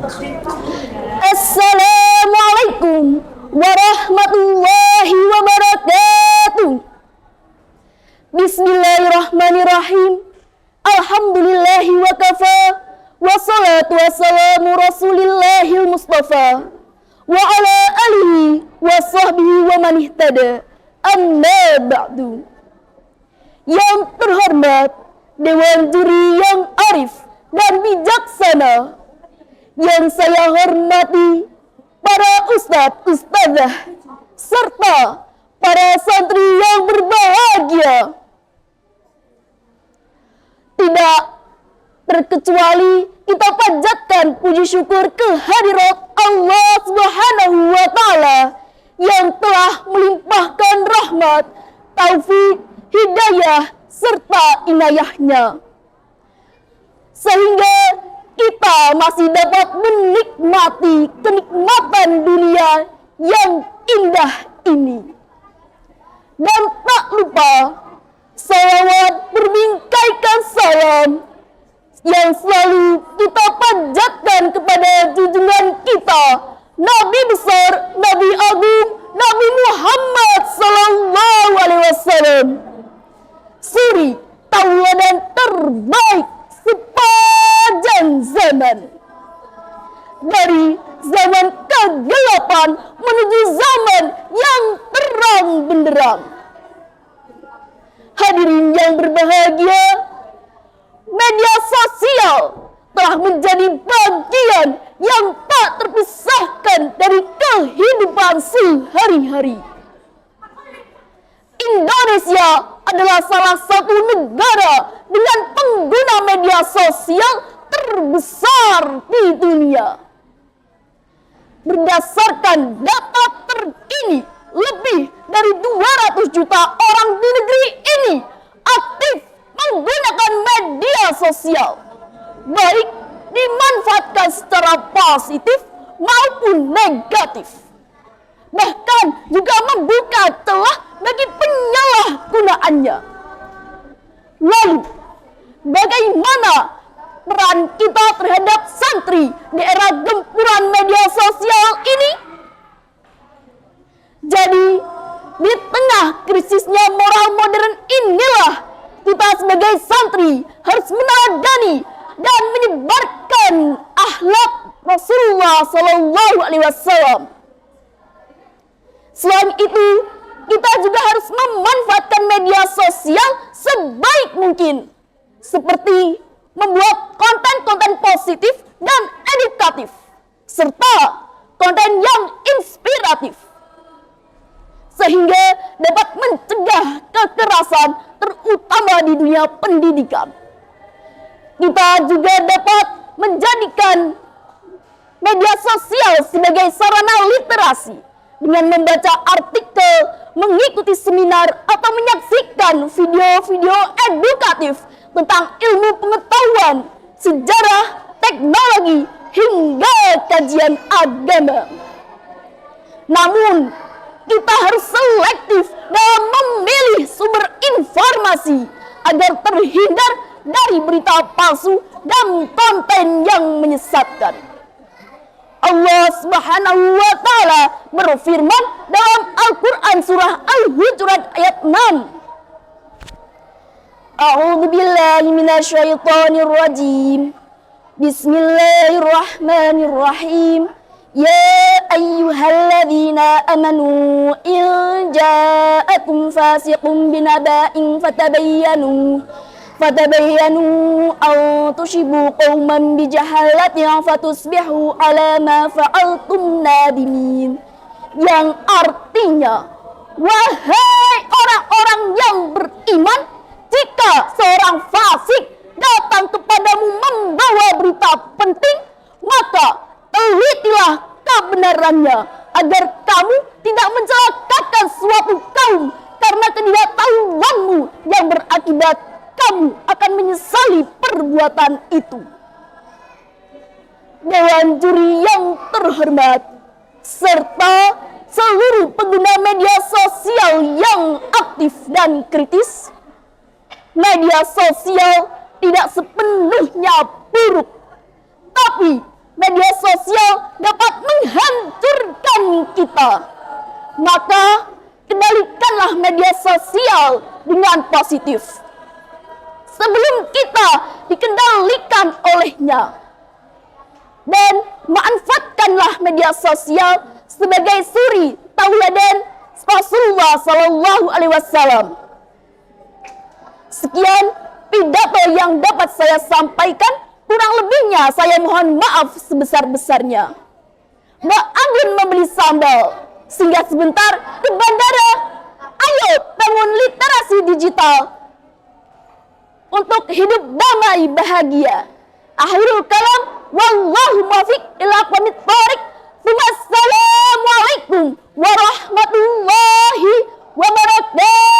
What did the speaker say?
Assalamualaikum warahmatullahi wabarakatuh. Bismillahirrahmanirrahim. Alhamdulillahi wa kafa. Wassalatu wassalamu rasulillahil mustafa wa ala alihi wa sahbihi wa man ihtada. Amma ba'du. Yang terhormat Dewan Juri yang arif dan bijaksana, yang saya hormati para ustadz, ustazah, serta para santri yang berbahagia. Tidak terkecuali kita panjatkan puji syukur kehadirat Allah Subhanahu wa Ta'ala yang telah melimpahkan rahmat, taufik, hidayah, serta inayahnya, sehingga kita masih dapat menikmati kenikmatan dunia yang indah ini. Dan tak lupa salawat berbingkaikan salam yang selalu kita panjatkan kepada junjungan kita, Nabi besar, Nabi agung, Nabi Muhammad sallallahu alaihi wasallam, suri tauladan terbaik sepanjang zaman, dari zaman kegelapan menuju zaman yang terang benderang. Hadirin yang berbahagia, media sosial telah menjadi bagian yang tak terpisahkan dari kehidupan sehari-hari. Indonesia adalah salah satu negara dengan pengguna media sosial terbesar di dunia. Berdasarkan data terkini, lebih dari 200 juta orang di negeri ini aktif menggunakan media sosial, baik dimanfaatkan secara positif maupun negatif. Bahkan juga membuka celah bagi penyalahgunaannya. Lalu, bagaimana peran kita terhadap santri di era gempuran media sosial ini? Jadi, di tengah krisisnya moral modern inilah kita sebagai santri harus meneladani dan menyebarkan akhlak Rasulullah Sallallahu Alaihi Wasallam. Selain itu, kita juga harus memanfaatkan media sosial sebaik mungkin, seperti membuat konten-konten positif dan edukatif, serta konten yang inspiratif, sehingga dapat mencegah kekerasan, terutama di dunia pendidikan. Kita juga dapat menjadikan media sosial sebagai sarana literasi dengan membaca artikel, mengikuti seminar, atau menyaksikan video-video edukatif tentang ilmu pengetahuan, sejarah, teknologi, hingga kajian agama. Namun, kita harus selektif dalam memilih sumber informasi agar terhindar dari berita palsu dan konten yang menyesatkan. Allah Subhanahu wa Ta'ala berfirman dalam Al-Quran surah Al-Hujurat ayat 6. A'udzu billahi minasyaitonir rajim. Bismillahirrahmanirrahim. Ya ayyuhalladzina amanu in ja'akum fasiqun binaba'in fatabayyanu an tusibu qauman bijahalatin fatusbihu ala ma fa'altum nadimin, yang artinya, wahai orang-orang yang beriman, jika seorang fasik datang kepadamu membawa berita penting, maka telitilah kebenarannya agar kamu tidak mencelakakan suatu kaum karena ketidaktahuanmu yang berakibat kamu akan menyesali perbuatan itu. Dewan Juri yang terhormat, serta seluruh pengguna media sosial yang aktif dan kritis, media sosial tidak sepenuhnya buruk, tapi media sosial maka kendalikanlah media sosial dengan positif sebelum kita dikendalikan olehnya. Dan manfaatkanlah media sosial sebagai suri tauladan Rasulullah Sallallahu Alaihi Wasallam. Sekian pidato yang dapat saya sampaikan, kurang lebihnya saya mohon maaf sebesar-besarnya. Mbak Anggun membeli sambal, singgah sebentar ke bandara. Ayo bangun literasi digital untuk hidup damai bahagia. Akhirul kalam, wallahu muwaffiq ila aqwamit thoriq. Wassalamualaikum warahmatullahi wabarakatuh.